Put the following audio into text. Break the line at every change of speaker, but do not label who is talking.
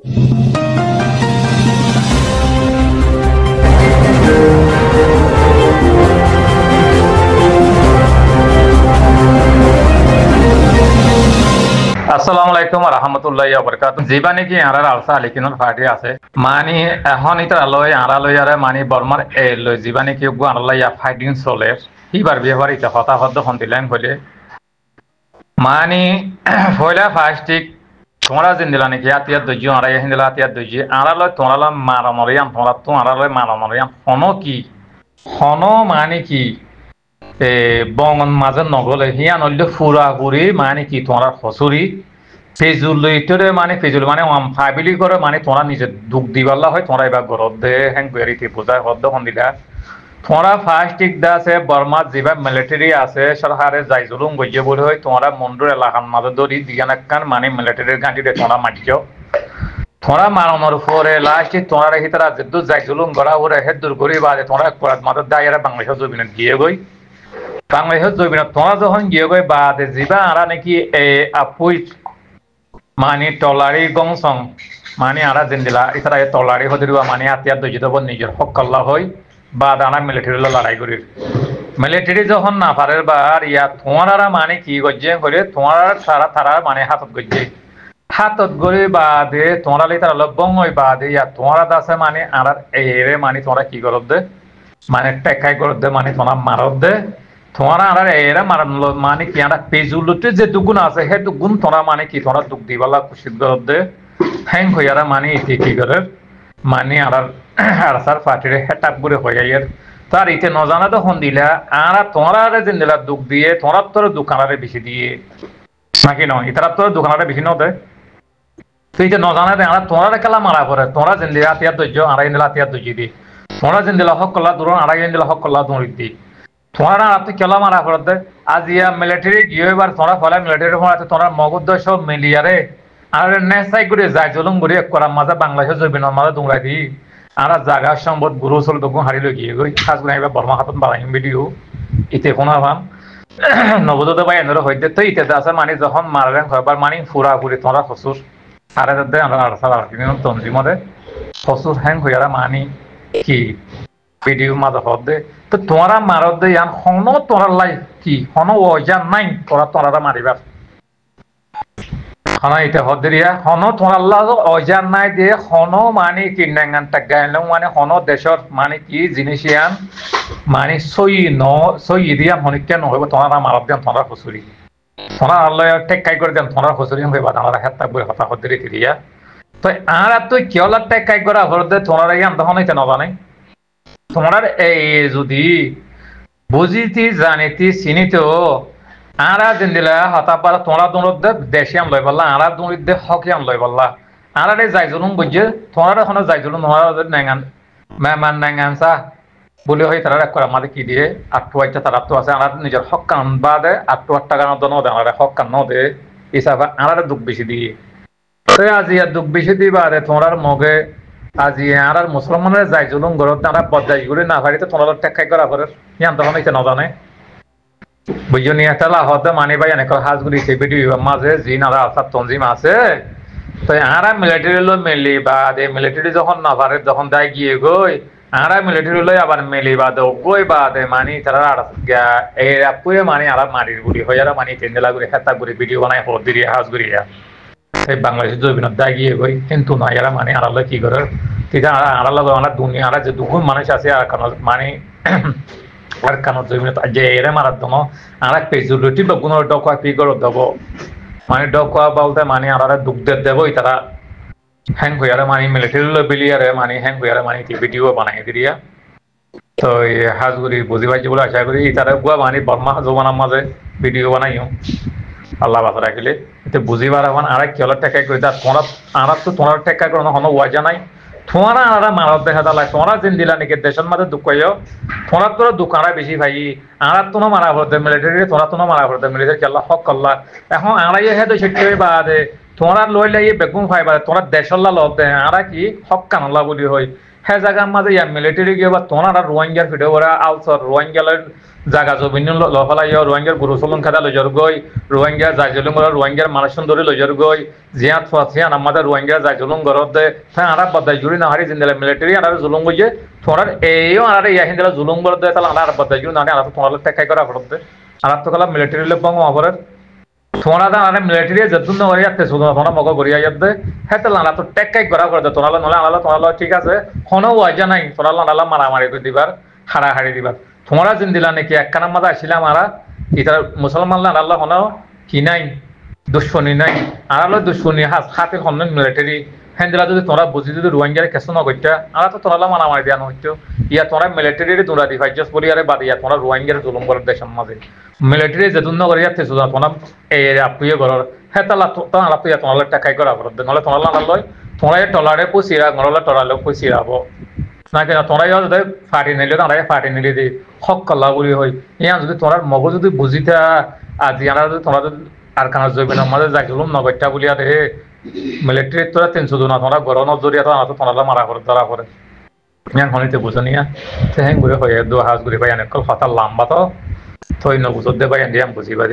আসসালামু আলাইকুম রহমতুল্লাহি ওয়া বারাকাতুহু জীবানি কি আরার আলসা আলিকিনুল ফাটি আছে মানি এখন ইতার লয় আরা লয় আরে মানি বর্মার এ লয় জীবানি কি গো আল্লাহ ইয়া ফাইটিং চলে হিবার বিহবার ইতা হতা হদ্দ হন দিলেন কইলে মানি ফয়লা ফাস্টিক তোমরা জিন্দিলা নাকি আতিয়া দজি আরা হিন্দিলা আতিয়া দজি আরা লয় তোমরা লয় মারামরিয়াম তোমরা তো আরা লয় মারামরিয়াম হনো কি হনো মানে কি বঙ্গন মাঝে নগলে হিয়ান হইলে ফুরা ফুরি মানে কি তোমরা হসুরি ফেজুল ইটরে মানে ফেজুল মানে ফাইবিলি করে মানে তোমরা নিজে দুঃখ দিবাল্লা হয় তোমরা এবার গরদ দে হ্যাং বেরিতে বোঝায় হদ্দ হন্দিলা তোমরা ফার্স্ট ঠিক দা আছে বর্মাত যেবা মিলিটারি আছে সরকারে যাই জুলুম গইয়ে বলে হয় তোমরা মন্ডুর এলাকার মাঝে দড়ি দিয়ান একখান মানে মিলিটারির গাঁটিতে তোমরা মাটিও তোমরা মারানোর পরে লাস্টে তোমরা রেখে তারা যেদু যাই জুলুম করা ওরা হেদ দূর করি বাদে তোমরা করাত মাঝে দায়েরা বাংলাদেশের জমিনে গিয়ে গই বাংলাদেশের জমিনে তোমরা যখন গিয়ে গই বাদে যাবা আরা নাকি আপুই মানে টলারি গংসং মানে আরা জিন্দিলা ইতারা টলারি হদিরুয়া মানে আতিয়ার দজিত নিজের হক কল্লা হয় বা দানা মিলিটারি লড়াই করি মিলিটারি যখন না পারে বা ইয়া তোমারা মানে কি গজ্জে করে তোমার সারা তারা মানে হাতত গজ্জে হাতত গড়ে বাদে তোমরা লি তারা লব্বং হয় বাদে ইয়া তোমারা দাসে মানে আর এরে মানে তোমরা কি করত দে মানে টেকাই করত দে মানে তোমরা মারত দে তোমরা আর এরা মারান মানে কি আমরা পেজুলতে যে দুগুণ আছে হে দুগুণ তোমরা মানে কি তোমরা দুঃখ দিবালা খুশি করত দে হ্যাং হইয়ারা মানে ইতি কি করে মানে আর সার পার্টির হেটাপ করে হয়ে যায় তার ইতে নজানা তো হন দিলা আর তোমরা যেন দিলা দুঃখ দিয়ে তোমরা তোর দোকানারে বেশি দিয়ে নাকি নয় ইতারা তোর দোকানারে বেশি নদে তুই যে নজানা দে আর তোমরা খেলা মারা পড়ে তোমরা যেন দিলা তিয়ার ধৈর্য আড়াই দিলা তিয়ার ধৈর্য দি তোমরা যেন দিলা হক কল্লা দূর আড়াই দিলা হক কল্লা দৌড়ি দি তোমরা আর তুই খেলা মারা পড়ে দে আজ ইয়া মিলিটারি গিয়ে এবার তোমরা ফলে মিলিটারি ফলে তোমরা মগজ সব মিলিয়ারে আর নেশাই করে যায় জলুম করে করার মাঝে বাংলাদেশের জমিনের মাঝে দৌড়াই দি আর জায়গা সম্পদ গুরু চল দোকান হারিয়ে গিয়ে গই খাস করে এবার বর্মা হাতত বাড়াইম ভিডিও ইতে কোনো ভাম নবদত ভাই এনে হইতে তো ইতে আছে মানে যখন মারেন হবার মানে ফুরা ফুরি তোমরা হসুর আরে দে আমরা তঞ্জিমরে হসুর হ্যাং হইয়ারা মানি কি ভিডিও মাঝে হদ দে তো তোমরা মারত দে ইয়ান হন তোরার লাই কি হন ওজান নাই তোরা মারিবার হন এটা হদরিয়া হন তোরাল্লা অজান নাই দিয়ে হন মানে কি নাঙ্গান টাগাইল মানে হন দেশর মানে কি জিনিসিয়ান মানে সই দিয়া হনিকা নহব তোরা মারত দেন তোরা হসুরি তোরা আল্লাহ টেকাই করে দেন তোরা হসুরি হইবা তোরা হেতা বই হতা হদরি দিয়া তো আর তুই কেওলা টেকাই করা হরদে তোরা ইয়ান তখন হইতে নজানে তোমরা এই যদি বুঝিতি জানিতি চিনিতো আরা জিন্দিলা হতাপারা তোমরা দৌড় দে দেশে আম লই পারলা আরা দৌড় দে হকি আম লই পারলা আরা রে যাই জলুম বুঝে তোমরা এখন যাই জলুম তোমরা নাঙ্গান মেহমান নাঙ্গান সা বলে হয় তারা করে আমাদের কি দিয়ে আটটু আইটা তারা তো আছে আরা নিজের হক কান বাদে 8 টাকা ন দে আরা হক কান ন দে হিসাবে আরা দুঃখ বেশি দিয়ে তো আজ ইয়া দুঃখ বেশি দিয়ে বাদে তোমরার মগে আজ আর মুসলমানের যাই জুলুম গরত তারা বদাই গুলি না পারিতে তোমরা টেকাই করা করে ইয়ান তখন হইতে নজানে বুঝছো নিয়ে তালা হতে মানি ভাই অনেক হাজগুলি সেই ভিডিও মাঝে জি নারা আসার তঞ্জিম আছে তো আরা মিলিটারি লো মেলি বা মিলিটারি যখন না পারে যখন দায় গিয়ে গই আরা মিলিটারি লই আবার মেলি বা গই বা মানি তারা এই আপুয়ে মানি আরা মারির গুলি হয়ে আর মানি তেন্দেলা গুলি হেতা গুলি ভিডিও বানাই হদ দিয়ে হাজগুলিয়া এই বাংলাদেশের জমিনত দায় গিয়ে গই কিন্তু না এরা মানে আড়ালে কি করে ঠিক আছে আড়ালে আমার দুনিয়া আর যে দুগুণ মানুষ আছে আর কারণ মানে আর কারণ জমিনত যে এরা মারার জন্য আর এক পেজুলিটি বা কোনো ডকুয়া পি করে দেবো মানে ডকুয়া বলতে মানে আর দুঃখ দেবই তারা হ্যাং হইয়ারে মানে মিলিটারি বিলিয়ারে মানে হ্যাং হইয়ারে মানে ভিডিও বানাই দিয়া তো এই হাজগুলি বুঝি পাইছি বলে আশা করি তারা গুয়া মানে বর্মা জমানার মাঝে ভিডিও বানাইও আল্লাহ বাসা রাখিলে এতে বুঝিবার এখন আর কেলা টেকাই করে তোমরা আর তো তোমার টেকাই করে হনো ওয়াজা নাই তোমরা আর মারত দেখা দালাই তোমরা যেন দিলা নাকি দেশের মাঝে দুঃখ তোমরা তোর দোকানা বেশি ভাই আর তোনো মারা ভরতে মিলিটারি তোমরা তোনো মারা ভরতে মিলিটারি আল্লাহ হক আল্লাহ এখন আড়াই হে তো সেটি বাদে তোমরা লই লাই বেগুন ফাইবার তোমরা দেশল্লা লত দে আরা কি হক কানলা বলি হই হে জায়গার মাঝে ইয়া মিলিটারি গিয়ে বা তোমরা রোহিঙ্গার ভিডিও করা আউটসর রোহিঙ্গালের জায়গা জমিন লফালা ইয়া রোহিঙ্গার গুরু চলন খাদা লজর গই রোহিঙ্গা জাইজলুং রোহিঙ্গার মানুষ সুন্দরী লজর গই জিয়াত ফাসিয়ান আমাদের রোহিঙ্গা জাইজলুং গরত দে হ্যাঁ আরা বদাই জুড়ি না হারি জিন্দেলা মিলিটারি আর জুলুম গইয়ে তোমরা এইও আর ইয়া হিন্দেলা জুলুম গরত দে তাহলে আর বদাই জুড়ি না আর তোমরা টেকাই করা করত দে আর তো কলা মিলিটারি লোক বাং অপরের তোমরা দা আরে মিলিটারি যতুন করে যাচ্ছে শুধু তোমরা মগ করিয়া যাবে হেতে লানা তো টেকাই করা করে তোমরা নলে আলালা তোমরা ঠিক আছে কোনো ওয়াজা নাই তোমরা লানালা মারামারি করে দিবার হাড়াহাড়ি দিবার তোমরা জিন দিলা নাকি একখানা মাথা আসিলাম আরা ইতার মুসলমান লান আল্লাহ কোনো কি নাই দুশ্মনী নাই আরালো দুশ্মনী হাতে হন্যন মিলিটারি হ্যান্ডেলা যদি তোমরা বুঝি যদি রোহিঙ্গারে কেসো নগত্যা আর তো তোমরা মারামারি দিয়া নহইতো ইয়া তোমরা মিলিটারি তোমরা ডিভাইজস বলি আরে বাদ ইয়া তোমরা রোহিঙ্গারে জুলুম করে দেশের মাঝে মিলিটারি যেতুন করে যাচ্ছে শুধু তোমরা এই আপুয়ে ঘর হেতালা তোমরা আপুয়া তোমরা টাকাই করা করতে নহলে তোমরা লানা লয় তোমরা টলারে পুষিরা ঘরলে টলালে পুষিরাব না কেন তোমরা যদি ফাটি নিলে তোমরা ফাটি নিলে দি হক কল্লা বলি হই ইয়া যদি তোমরা মগ যদি বুঝিতা আজি আনা যদি তোমরা আর কানা জইবে না মাঝে যাই জুলুম নগত্যা বলি আরে মিলিটারি তোরা 300 জন তোমরা ঘর নজরিয়া তো তোমরা মারা করে ধরা করে ইয়ান হনিতে বুঝনিয়া তেহেং ঘুরে হয়ে দু হাজ ঘুরে পাই অনেক কথা লম্বা তো থই নবুঝতে পাই আমি বুঝিবা